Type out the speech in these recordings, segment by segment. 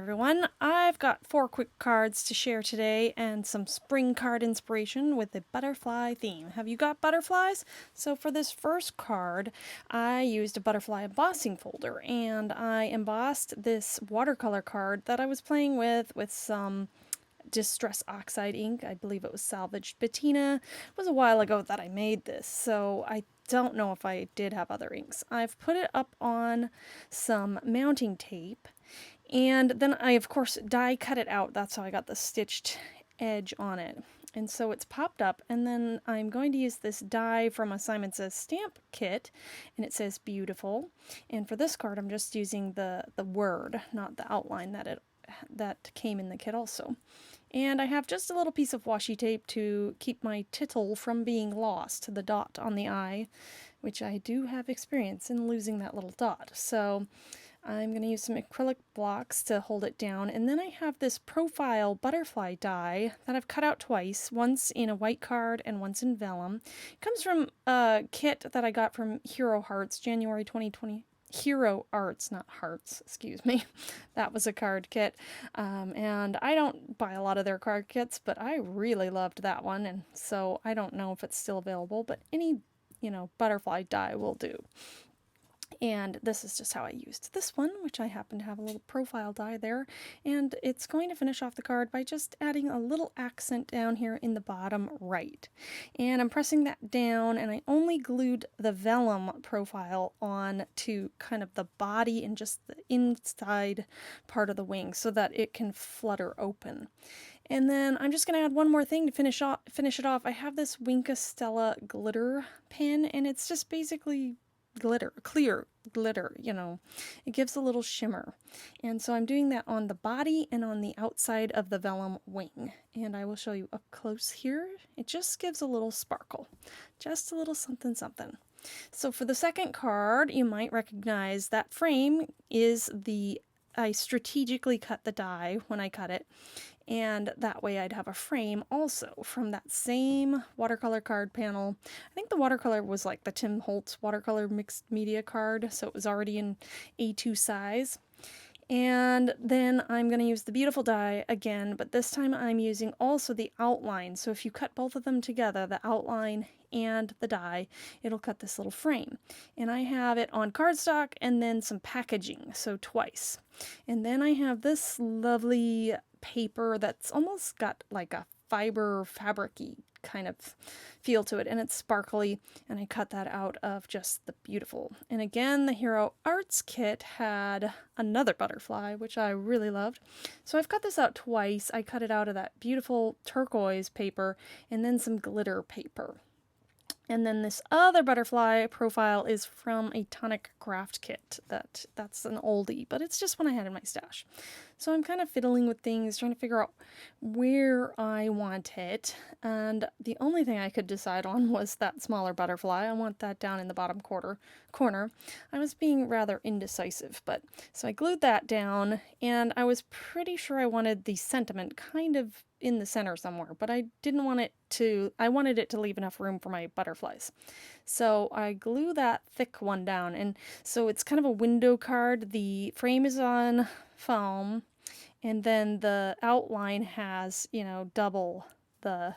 everyone. I've got 4 quick cards to share today and some spring card inspiration with the butterfly theme. Have you got butterflies? So for this first card, I used a butterfly embossing folder and I embossed this watercolor card that I was playing with some Distress Oxide ink. I believe it was salvaged patina. It was a while ago that I made this, so I don't know if I did have other inks. I've put it up on some mounting tape, and then I, of course, die cut it out. That's how I got the stitched edge on it. And so it's popped up, and then I'm going to use this die from a Simon Says stamp kit, and it says beautiful. And for this card, I'm just using the word, not the outline that came in the kit also. And I have just a little piece of washi tape to keep my tittle from being lost, the dot on the eye, which I do have experience in losing that little dot. So I'm going to use some acrylic blocks to hold it down, and then I have this profile butterfly die that I've cut out twice, once in a white card and once in vellum. It comes from a kit that I got from Hero Hearts, January 2020. Hero Arts, not Hearts, excuse me. That was a card kit. And I don't buy a lot of their card kits, but I really loved that one, and so I don't know if it's still available, but any, butterfly die will do. And this is just how I used this one, which I happen to have a little profile die there. And it's going to finish off the card by just adding a little accent down here in the bottom right. And I'm pressing that down, and I only glued the vellum profile on to kind of the body and just the inside part of the wing so that it can flutter open. And then I'm just going to add one more thing to finish it off. I have this Winka Stella glitter pen, and it's just basically glitter, clear glitter, it gives a little shimmer. And so I'm doing that on the body and on the outside of the vellum wing. And I will show you up close here. It just gives a little sparkle, just a little something something. So for the second card, you might recognize that frame is I strategically cut the die when I cut it, and that way I'd have a frame also from that same watercolor card panel. I think the watercolor was like the Tim Holtz watercolor mixed media card, so it was already in A2 size. And then I'm going to use the beautiful die again, but this time I'm using also the outline. So if you cut both of them together, the outline and the die, it'll cut this little frame. And I have it on cardstock and then some packaging, so twice. And then I have this lovely paper that's almost got like a fiber fabric-y kind of feel to it, and it's sparkly, and I cut that out of just the beautiful. And again, the Hero Arts kit had another butterfly, which I really loved. So I've cut this out twice. I cut it out of that beautiful turquoise paper and then some glitter paper. And then this other butterfly profile is from a Tonic craft kit. That's an oldie, but it's just one I had in my stash. So I'm kind of fiddling with things, trying to figure out where I want it. And the only thing I could decide on was that smaller butterfly. I want that down in the bottom corner. I was being rather indecisive, but so I glued that down, and I was pretty sure I wanted the sentiment kind of in the center somewhere, but I wanted it to leave enough room for my butterflies. So I glue that thick one down, and so it's kind of a window card. The frame is on foam, and then the outline has, double the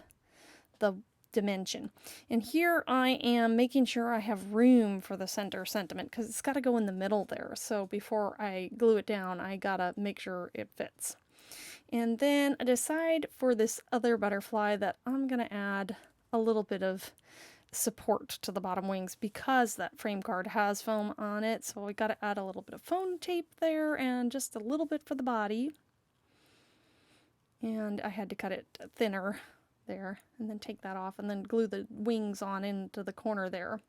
dimension. And here I am making sure I have room for the center sentiment, because it's got to go in the middle there. So before I glue it down, I gotta make sure it fits. And then I decide for this other butterfly that I'm going to add a little bit of support to the bottom wings because that frame card has foam on it. So I got to add a little bit of foam tape there and just a little bit for the body. And I had to cut it thinner there and then take that off and then glue the wings on into the corner there.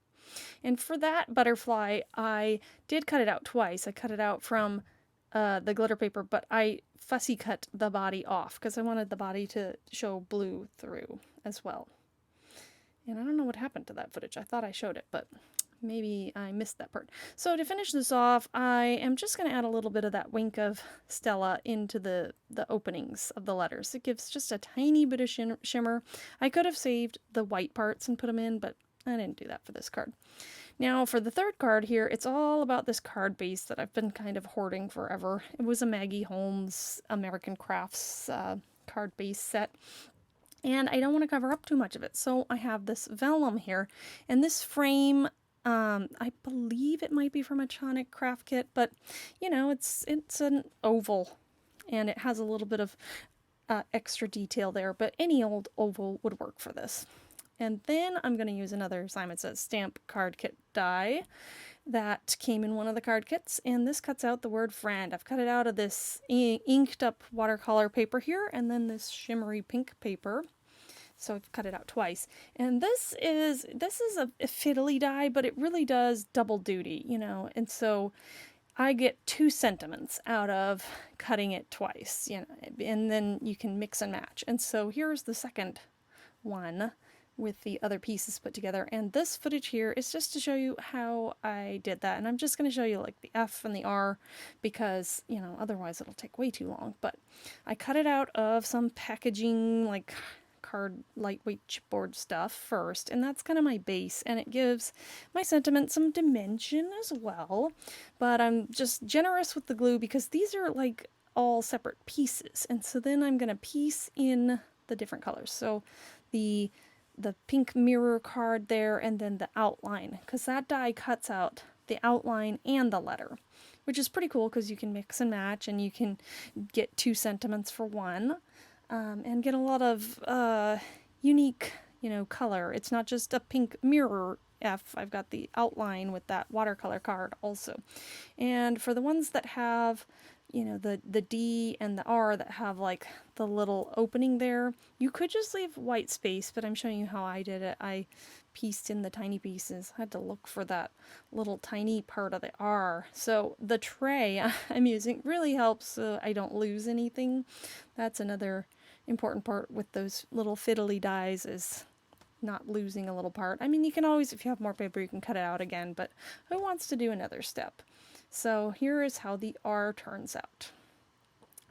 And for that butterfly, I did cut it out twice. I cut it out from the glitter paper, but I fussy cut the body off because I wanted the body to show blue through as well. And I don't know what happened to that footage. I thought I showed it, but maybe I missed that part. So to finish this off, I am just going to add a little bit of that Wink of Stella into the openings of the letters. It gives just a tiny bit of shimmer. I could have saved the white parts and put them in, but I didn't do that for this card. Now for the third card here, it's all about this card base that I've been kind of hoarding forever. It was a Maggie Holmes American Crafts card base set. And I don't want to cover up too much of it, so I have this vellum here. And this frame, I believe it might be from a Tonic craft kit, but you know, it's an oval, and it has a little bit of extra detail there, but any old oval would work for this. And then I'm going to use another Simon Says Stamp card kit die that came in one of the card kits, and this cuts out the word friend. I've cut it out of this inked up watercolor paper here, and then this shimmery pink paper. So I've cut it out twice. And this is a fiddly die, but it really does double duty, you know. And so I get 2 sentiments out of cutting it twice, you know, and then you can mix and match. And so here's the second one with the other pieces put together, and this footage here is just to show you how I did that. And I'm just going to show you like the F and the R because, you know, otherwise it'll take way too long. But I cut it out of some packaging, like card lightweight chipboard stuff first, and that's kind of my base, and it gives my sentiment some dimension as well. But I'm just generous with the glue because these are like all separate pieces, and so then I'm going to piece in the different colors. So the pink mirror card there, and then the outline, because that die cuts out the outline and the letter, which is pretty cool because you can mix and match, and you can get 2 sentiments for one, and get a lot of unique, you know, color. It's not just a pink mirror F. I've got the outline with that watercolor card also. And for the ones that have, you know, the D and the R that have like the little opening there, you could just leave white space, but I'm showing you how I did it. I pieced in the tiny pieces. I had to look for that little tiny part of the R. So the tray I'm using really helps so I don't lose anything. That's another important part with those little fiddly dies, is not losing a little part. I mean, you can always, if you have more paper, you can cut it out again, but who wants to do another step? So here is how the R turns out.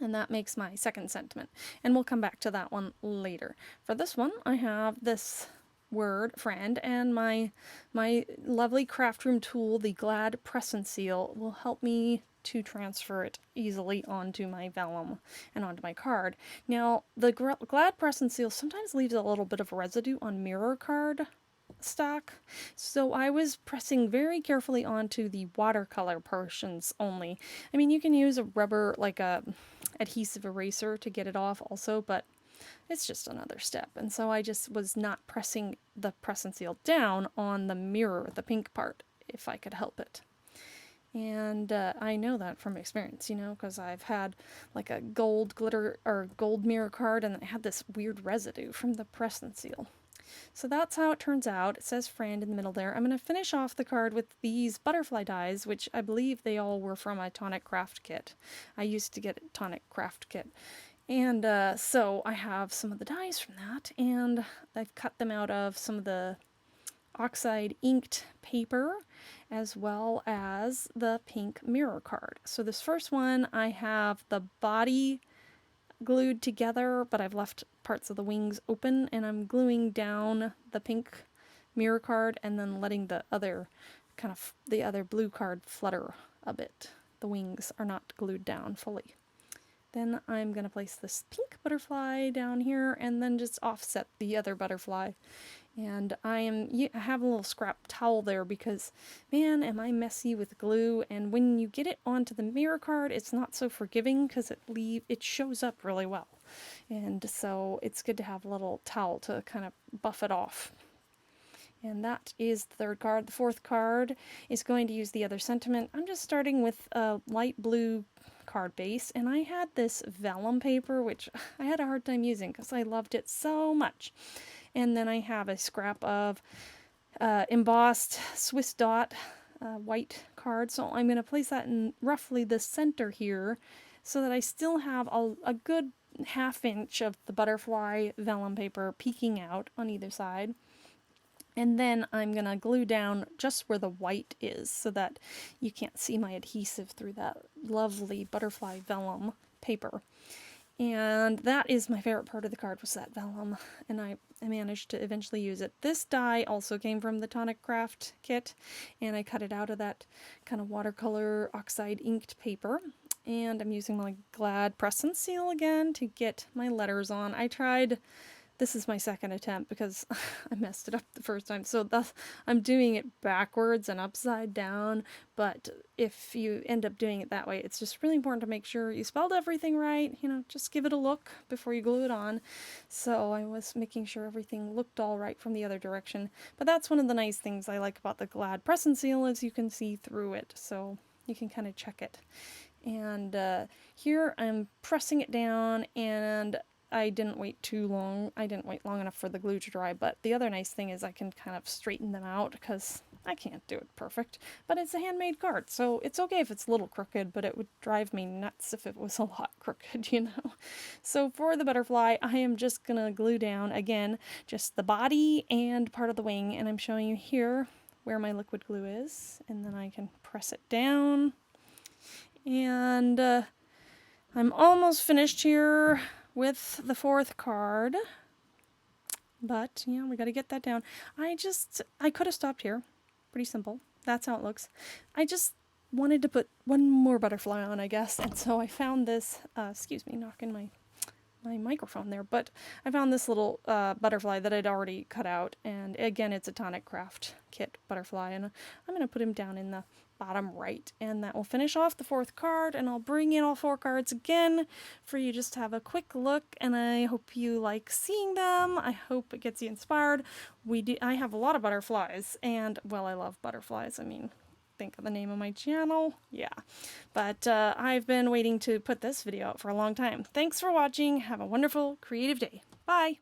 And that makes my second sentiment. And we'll come back to that one later. For this one, I have this word, friend, and my lovely craft room tool, the Glad Press and Seal, will help me to transfer it easily onto my vellum and onto my card. Now, the Glad Press and Seal sometimes leaves a little bit of residue on mirror card stock, so I was pressing very carefully onto the watercolor portions only. I mean, you can use a rubber, like a adhesive eraser, to get it off also, but it's just another step. And so I just was not pressing the press and seal down on the mirror, the pink part, if I could help it. And I know that from experience, you know, because I've had like a gold glitter or gold mirror card, and it had this weird residue from the press and seal. So that's how it turns out. It says friend in the middle there. I'm going to finish off the card with these butterfly dies, which I believe they all were from a Tonic craft kit. I used to get a Tonic craft kit. And so I have some of the dies from that, and I've cut them out of some of the oxide inked paper, as well as the pink mirror card. So this first one, I have the body glued together, but I've left parts of the wings open, and I'm gluing down the pink mirror card and then letting the other blue card flutter a bit. The wings are not glued down fully. Then I'm going to place this pink butterfly down here and then just offset the other butterfly. And I have a little scrap towel there because, man, am I messy with glue. And when you get it onto the mirror card, it's not so forgiving because it shows up really well. And so it's good to have a little towel to kind of buff it off. And that is the third card. The fourth card is going to use the other sentiment. I'm just starting with a light blue card base, and I had this vellum paper, which I had a hard time using because I loved it so much. And then I have a scrap of embossed Swiss dot white card, so I'm going to place that in roughly the center here so that I still have a good ½ inch of the butterfly vellum paper peeking out on either side. And then I'm going to glue down just where the white is so that you can't see my adhesive through that lovely butterfly vellum paper. And that is my favorite part of the card, was that vellum, and I managed to eventually use it. This die also came from the Tonic craft kit, and I cut it out of that kind of watercolor oxide inked paper. And I'm using my Glad press and seal again to get my letters on. This is my second attempt because I messed it up the first time. So I'm doing it backwards and upside down. But if you end up doing it that way, it's just really important to make sure you spelled everything right. You know, just give it a look before you glue it on. So I was making sure everything looked all right from the other direction. But that's one of the nice things I like about the Glad press and seal, is you can see through it. So you can kind of check it. And here I'm pressing it down, and I didn't wait too long. I didn't wait long enough for the glue to dry, but the other nice thing is I can kind of straighten them out, because I can't do it perfect. But it's a handmade card, so it's okay if it's a little crooked, but it would drive me nuts if it was a lot crooked, you know. So for the butterfly, I am just gonna glue down, again, just the body and part of the wing, and I'm showing you here where my liquid glue is, and then I can press it down. And I'm almost finished here with the fourth card, but yeah, we got to get that down. I could have stopped here. Pretty simple. That's how it looks. I just wanted to put one more butterfly on, I guess, and so I found this, excuse me, knocking my microphone there, but I found this little butterfly that I'd already cut out, and again, it's a Tonic craft kit butterfly, and I'm going to put him down in the bottom right, and that will finish off the fourth card, and I'll bring in all 4 cards again for you just to have a quick look, and I hope you like seeing them. I hope it gets you inspired. I have a lot of butterflies, and, well, I love butterflies. I mean, think of the name of my channel. Yeah. But I've been waiting to put this video out for a long time. Thanks for watching. Have a wonderful, creative day. Bye!